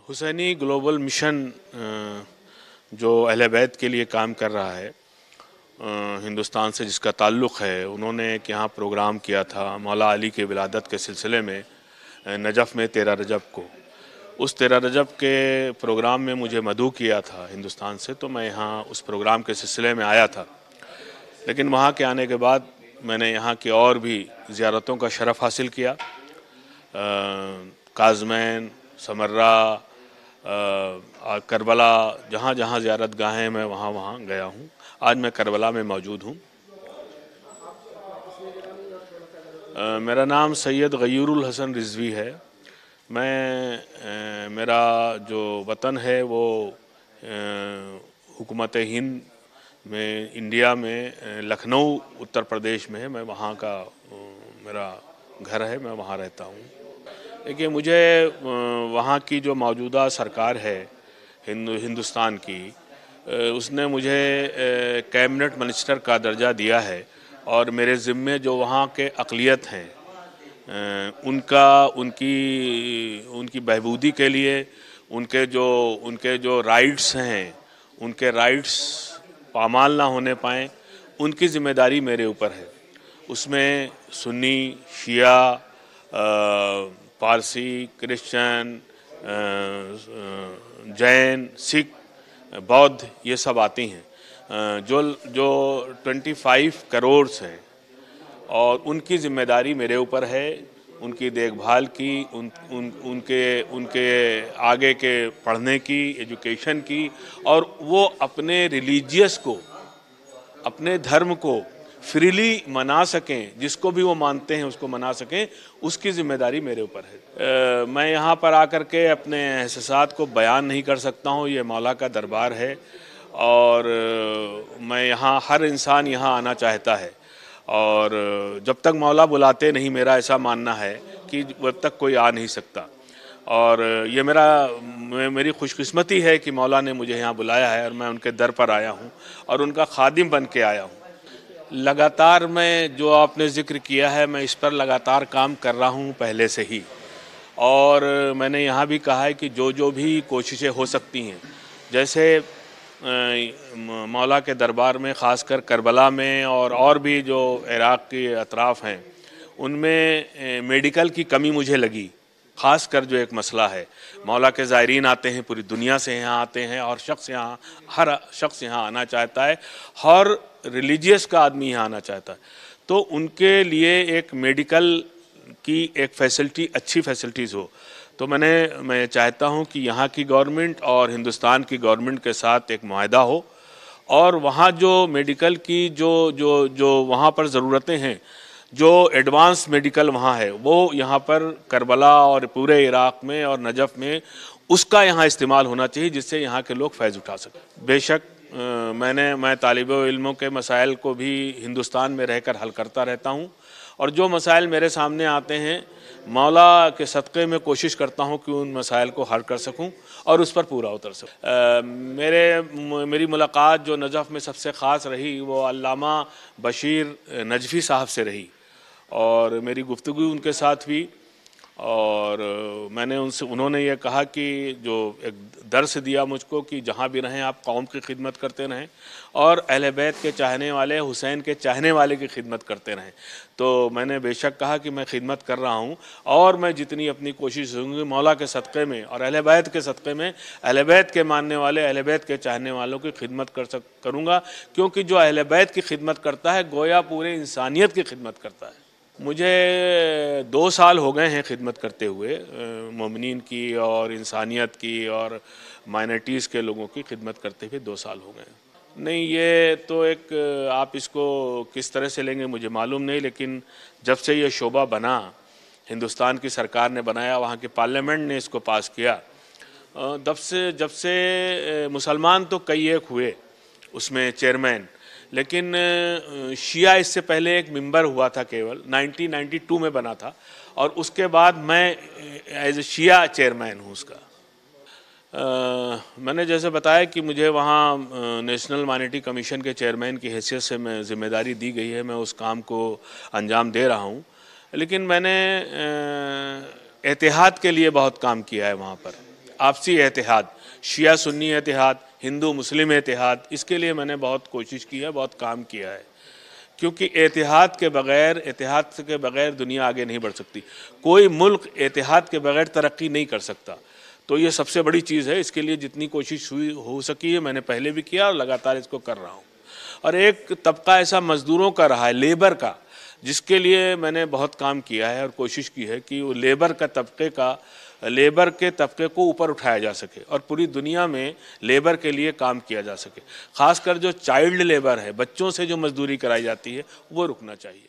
Husaini global mission जो अहले बैत के लिए काम कर रहा है, हिंदुस्तान से जिसका ताल्लुक़ है, उन्होंने एक यहाँ प्रोग्राम किया था मौला अली के विलादत के सिलसिले में नजफ़ में 13 रजब को। उस 13 रजब के प्रोग्राम में मुझे मदऊ किया था हिंदुस्तान से, तो मैं यहाँ उस प्रोग्राम के सिलसिले में आया था। लेकिन वहाँ के आने के बाद मैंने यहाँ की और भी ज़ियारतों का शरफ़ हासिल किया। काज़मैन, समर्रा, करबला, जहाँ जहाँ ज़ियारत गाहें मैं वहाँ वहाँ गया हूँ। आज मैं करबला में मौजूद हूँ। मेरा नाम सैयद गयूरुल हसन रिज़वी है। मेरा जो वतन है वो हुकूमत हिंद में, इंडिया में लखनऊ उत्तर प्रदेश में है। मैं वहाँ का मेरा घर है, मैं वहाँ रहता हूँ। देखिए, मुझे वहाँ की जो मौजूदा सरकार है हिंदुस्तान की, उसने मुझे कैबिनेट मिनिस्टर का दर्जा दिया है और मेरे ज़िम्मे जो वहाँ के अक़लियत हैं उनकी बहबूदी के लिए उनके जो राइट्स हैं, उनके राइट्स पामाल ना होने पाएँ, उनकी ज़िम्मेदारी मेरे ऊपर है। उसमें सुन्नी, शिया, पारसी, क्रिश्चियन, जैन, सिख, बौद्ध, ये सब आती हैं। जो 25 करोड़ हैं और उनकी ज़िम्मेदारी मेरे ऊपर है, उनकी देखभाल की, उनके आगे के पढ़ने की, एजुकेशन की, और वो अपने रिलीजियस को, अपने धर्म को फ्रीली मना सकें, जिसको भी वो मानते हैं उसको मना सकें, उसकी ज़िम्मेदारी मेरे ऊपर है। मैं यहाँ पर आकर के अपने एहसासात को बयान नहीं कर सकता हूँ। ये मौला का दरबार है और मैं यहाँ, हर इंसान यहाँ आना चाहता है और जब तक मौला बुलाते नहीं, मेरा ऐसा मानना है कि जब तक कोई आ नहीं सकता। और ये मेरी खुशकिस्मती है कि मौला ने मुझे यहाँ बुलाया है और मैं उनके दर पर आया हूँ और उनका खादिम बन के आया हूँ। लगातार मैं, जो आपने ज़िक्र किया है, मैं इस पर लगातार काम कर रहा हूँ पहले से ही। और मैंने यहाँ भी कहा है कि जो भी कोशिशें हो सकती हैं, जैसे मौला के दरबार में, ख़ासकर करबला में और भी जो इराक़ के अतराफ़ हैं, उनमें मेडिकल की कमी मुझे लगी। ख़ासकर जो एक मसला है, मौला के ज़ायरीन आते हैं, पूरी दुनिया से यहाँ आते हैं और हर शख्स यहाँ आना चाहता है, हर रिलीजियस का आदमी यहाँ आना चाहता है। तो उनके लिए एक मेडिकल की एक फैसिलिटी, अच्छी फैसिलिटीज़ हो। तो मैं चाहता हूँ कि यहाँ की गवर्नमेंट और हिंदुस्तान की गवर्नमेंट के साथ एक मुआहदा हो और वहाँ जो मेडिकल की जो वहाँ पर ज़रूरतें हैं, जो एडवांस मेडिकल वहाँ है, वो यहाँ पर करबला और पूरे इराक़ में और नजफ़ में उसका यहाँ इस्तेमाल होना चाहिए, जिससे यहाँ के लोग फ़ैज़ उठा सकें। बेशक मैं तालिब-ओ-इल्मों के मसाइल को भी हिंदुस्तान में रहकर हल करता रहता हूँ और जो मसाइल मेरे सामने आते हैं, मौला के सदक़े में कोशिश करता हूँ कि उन मसाइल को हल कर सकूँ और उस पर पूरा उतर सकूँ। मेरी मुलाकात जो नजफ़ में सबसे ख़ास रही, वो अल्लामा बशीर नजफ़ी साहब से रही और मेरी गुफ्तगू उनके साथ हुई और उन्होंने ये कहा कि जो एक दर्स दिया मुझको कि जहाँ भी रहें आप कौम की खिदमत करते रहें और अहले बैत के चाहने वाले, हुसैन के चाहने वाले की खिदमत करते रहें। तो मैंने बेशक कहा कि मैं खिदमत कर रहा हूँ और मैं जितनी अपनी कोशिश होंगी मौला के सदक़े में और अहले बैत के सदक़े में, अहले बैत के मानने वाले, अहले बैत के चाहने वालों की खिदमत करूँगा, क्योंकि जो अहले बैत की खिदमत करता है, गोया पूरे इंसानियत की खिदमत करता है। मुझे 2 साल हो गए हैं खिदमत करते हुए, मोमिनीन की और इंसानियत की और माइनॉरिटीज़ के लोगों की खिदमत करते हुए 2 साल हो गए हैं। नहीं, ये तो एक, आप इसको किस तरह से लेंगे मुझे मालूम नहीं, लेकिन जब से ये शोबा बना, हिंदुस्तान की सरकार ने बनाया, वहाँ के पार्लियामेंट ने इसको पास किया, जब से मुसलमान तो कई एक हुए उसमें चेयरमैन, लेकिन शिया इससे पहले एक मेंबर हुआ था, केवल 1992 में बना था और उसके बाद मैं एज ए शिया चेयरमैन हूँ उसका। मैंने जैसे बताया कि मुझे वहाँ नेशनल माइनॉरिटी कमीशन के चेयरमैन की हैसियत से मैं ज़िम्मेदारी दी गई है, मैं उस काम को अंजाम दे रहा हूँ, लेकिन मैंने एतिहाद के लिए बहुत काम किया है वहाँ पर। आपसी एतिहाद, शिया सुन्नी एतिहाद, हिंदू मुस्लिम एतिहाद, इसके लिए मैंने बहुत कोशिश की है, बहुत काम किया है, क्योंकि एतिहाद के बगैर दुनिया आगे नहीं बढ़ सकती। कोई मुल्क एतिहाद के बगैर तरक्की नहीं कर सकता। तो ये सबसे बड़ी चीज़ है। इसके लिए जितनी कोशिश हो सकी है मैंने पहले भी किया और लगातार इसको कर रहा हूँ। और एक तबका ऐसा मज़दूरों का रहा है, लेबर का, जिसके लिए मैंने बहुत काम किया है और कोशिश की है कि वो लेबर के तबके को ऊपर उठाया जा सके और पूरी दुनिया में लेबर के लिए काम किया जा सके। ख़ासकर जो चाइल्ड लेबर है, बच्चों से जो मजदूरी कराई जाती है, वो रुकना चाहिए।